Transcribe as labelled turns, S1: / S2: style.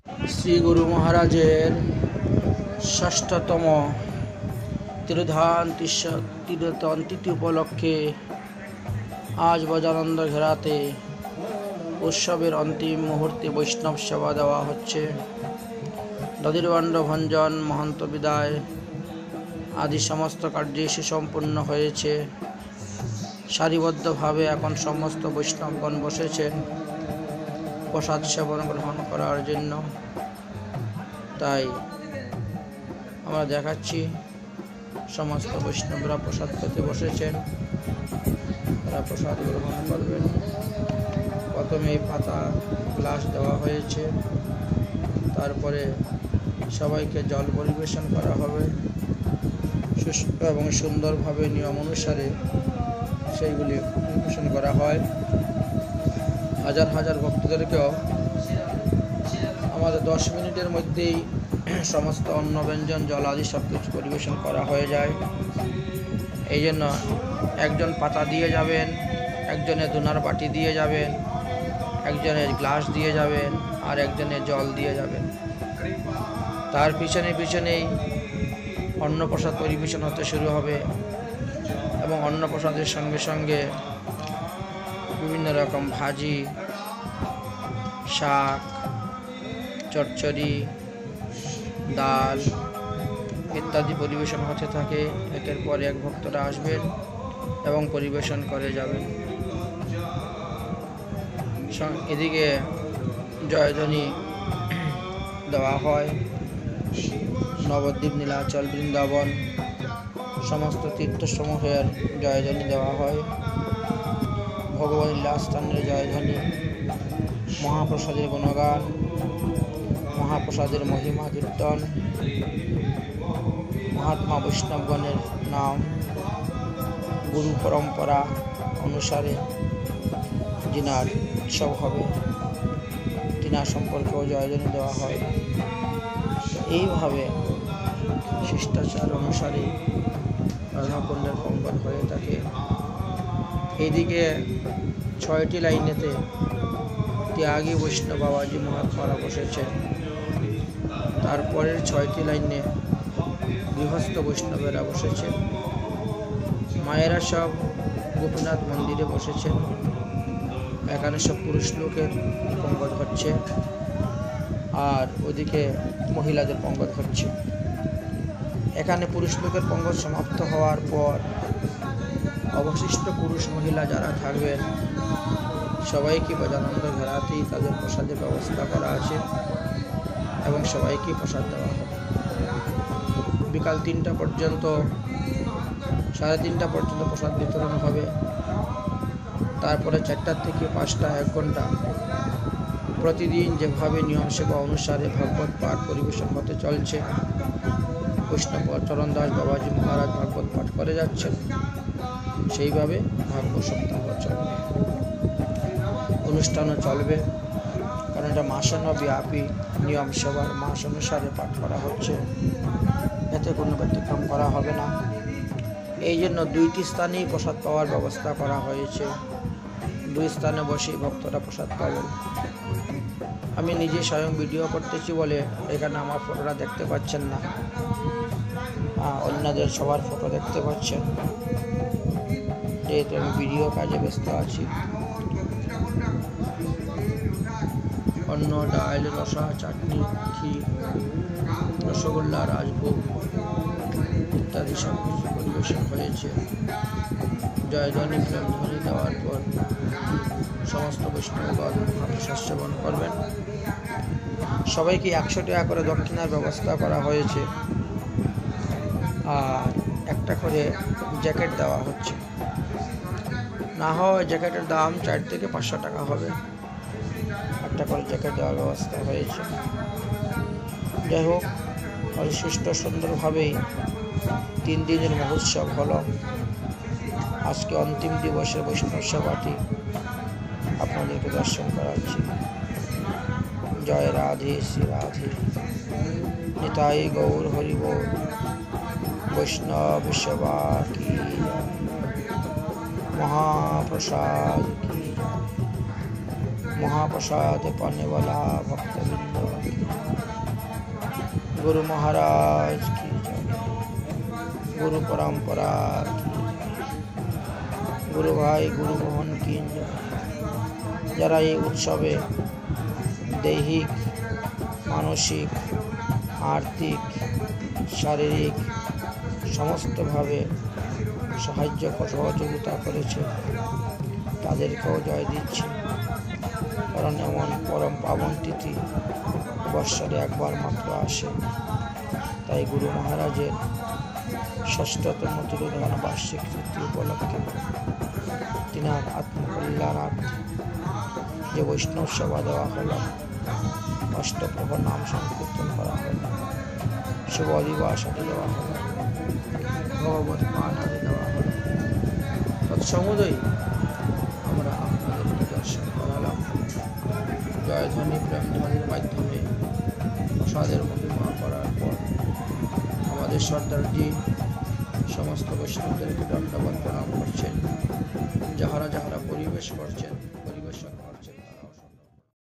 S1: শ্রী গুরু মহারাজের ষষ্ঠতম তিরোধান তিথি উপলক্ষে আজ বজ্রানন্দ ঘেরাতে উৎসবের অন্তিম মুহূর্তে বৈষ্ণব সেবা দেওয়া হচ্ছে। দধিরদণ্ড ভঞ্জন, মহন্ত বিদায় আদি সমস্ত কার্য সুসম্পন্ন হয়েছে। সারিবদ্ধভাবে এখন সমস্ত বৈষ্ণবগণ বসেছেন প্রসাদ সেবন গ্রহণ করার জন্য। তাই আমরা দেখাচ্ছি সমস্ত বৈষ্ণবরা প্রসাদ পেতে বসেছেন, তারা প্রসাদ গ্রহণ করবেন। প্রথমে পাতা গ্লাস দেওয়া হয়েছে, তারপরে সবাইকে জল পরিবেশন করা হবে। সুস্থ এবং সুন্দরভাবে নিয়ম অনুসারে সেইগুলি পরিবেশন করা হয়। হাজার হাজার ভক্তদেরকেও আমাদের 10 মিনিটের মধ্যেই সমস্ত অন্ন ব্যঞ্জন জল আদি সব কিছু পরিবেশন করা হয়ে যায়। এই জন্য একজন পাতা দিয়ে যাবেন, একজনের দোনার বাটি দিয়ে যাবেন, একজনের গ্লাস দিয়ে যাবেন, আর একজনের জল দিয়ে যাবেন। তার পিছনেই অন্নপ্রসাদ পরিবেশন হতে শুরু হবে এবং অন্নপ্রসাদের সঙ্গে সঙ্গে বিভিন্ন রকম ভাজি, শাক, চচ্চড়ি, ডাল ইত্যাদি পরিবেশন হতে থাকে। একের পর এক ভক্তরা আসবেন এবং পরিবেশন করে যাবেন। এদিকে জয়ধ্বনি দেওয়া হয়। নবদ্বীপ, নীলাচল, বৃন্দাবন সমস্ত তীর্থসমূহের জয়ধ্বনি দেওয়া হয়। ভগবান লীলাস্থানের জয়ধ্বনি, মহাপ্রসাদের গুণগান, মহাপ্রসাদের মহিমা কীর্তন, মহাত্মা বৈষ্ণবগণের নাম, গুরু পরম্পরা অনুসারে যিনার উৎসব হবে তিনার সম্পর্কেও জয়ধ্বনি দেওয়া হয়। এইভাবে শিষ্টাচার অনুসারে রাধাকুণ্ডের পঙ্গন হয়ে থাকে। এইদিকে 6টি লাইনেতে ত্যাগী বৈষ্ণব বাবাজি মহাত্মারা বসেছেন। তারপরের 6টি লাইনে গৃহস্থ বৈষ্ণবেরা বসেছেন। মায়েরা সব গোপীনাথ মন্দিরে বসেছেন। এখানে সব পুরুষ লোকের পঙ্গন হচ্ছে, আর ওদিকে মহিলাদের পঙ্গন হচ্ছে। এখানে পুরুষ লোকের পঙ্গন সমাপ্ত হওয়ার পর অবশিষ্ট পুরুষ মহিলা যারা থাকবেন সবাইকে বজ্রানন্দ ঘেরাতেই তাদের প্রসাদের ব্যবস্থা করা আছে এবং সবাইকে প্রসাদ দেওয়া হবে। বিকাল 3টা পর্যন্ত, 3:30 পর্যন্ত প্রসাদ বিতরণ হবে। তারপরে 4টা থেকে 5টা 1 ঘন্টা প্রতিদিন যেভাবে নিয়ম সেবা অনুসারে ভাগবত পাঠ পরিবেশন হতে চলছে। বৈষ্ণব চরণদাস বাবাজি মহারাজ ভাগবত পাঠ করে যাচ্ছেন, সেইভাবে ভাগবত সপ্তাহ চলবে, অনুষ্ঠানও চলবে। কারণ এটা মাসানব্যাপী নিয়ম সেবার মাস অনুসারে পাঠ করা হচ্ছে, এতে কোনো ব্যতিক্রম করা হবে না। এই জন্য 2টি স্থানেই প্রসাদ পাওয়ার ব্যবস্থা করা হয়েছে। 2 স্থানে বসে ভক্তরা প্রসাদ পাবেন। আমি নিজে স্বয়ং ভিডিও করতেছি বলে এখানে আমার ফটোটা দেখতে পাচ্ছেন না, অন্যদের সবার ফটো দেখতে পাচ্ছেন, যেহেতু আমি ভিডিও কাজে ব্যস্ত আছি। অন্ন, ডাল, রসা, চাটনি, ক্ষীর, রসগোল্লা, রাজভোগ ইত্যাদি সব কিছু পরিবেশন হয়েছে। জয়ধ্বনি, প্রেমধ্বনি দেওয়ার পর সমস্ত বৈষ্ণবগণ মহাপ্রসাদ সেবন করবেন। সবাইকে 100 টাকা করে দক্ষিণার ব্যবস্থা করা হয়েছে, আর একটা করে জ্যাকেট দেওয়া হচ্ছে। না হয় জ্যাকেটের দাম 4 থেকে 500 টাকা হবে। একটা করে জ্যাকেট দেওয়ার ব্যবস্থা হয়েছে। যাই হোক, সুষ্ঠু সুন্দরভাবেই 3 দিনের মহোৎসব হলো। আজকে অন্তিম দিবসের বৈষ্ণব সেবাটি আপনাদেরকে দর্শন করাচ্ছি। জয় রাধে শ্রী রাধে, নিতাই গৌর হরি বল, বৈষ্ণব সেবা কি, महाप्रसाद की, महाप्रसाद पाने वाला भक्तवृंद। गुरु महाराज की जय, गुरु परंपरा की जय, गुरु भाई गुरु मोहन की जय। যারা এই উৎসবে দৈহিক, মানসিক, আর্থিক, শারীরিক সমস্তভাবে সাহায্য সহযোগিতা করেছে তাদেরকেও জয় দিচ্ছি। কারণ এমন পরম পাবন তিথি বৎসরে একবার মাত্র আসে। তাই গুরু মহারাজের ষষ্ঠতম তিরোধান বার্ষিক তিথি উপলক্ষে তিনার আত্মকল্যাণার্থে যে বৈষ্ণব সেবা দেওয়া হলো, অষ্টপ্রহর নাম সংকীর্তন করা হলো, শুভ দিবস আদি দেওয়া হলো, ভগবত পাঠ আদি দেওয়া হলো, তৎসমুদয় আমরা আপনাদের নিদর্শন করালাম। জয়ধ্বনি প্রেমধ্বনির মাধ্যমে প্রসাদের মহিমা করার পর আমাদের সর্দারজি সমস্ত বৈষ্ণবদেরকে দণ্ডবত প্রণাম করছেন। যাহারা যাহারা পরিবেশ করছেন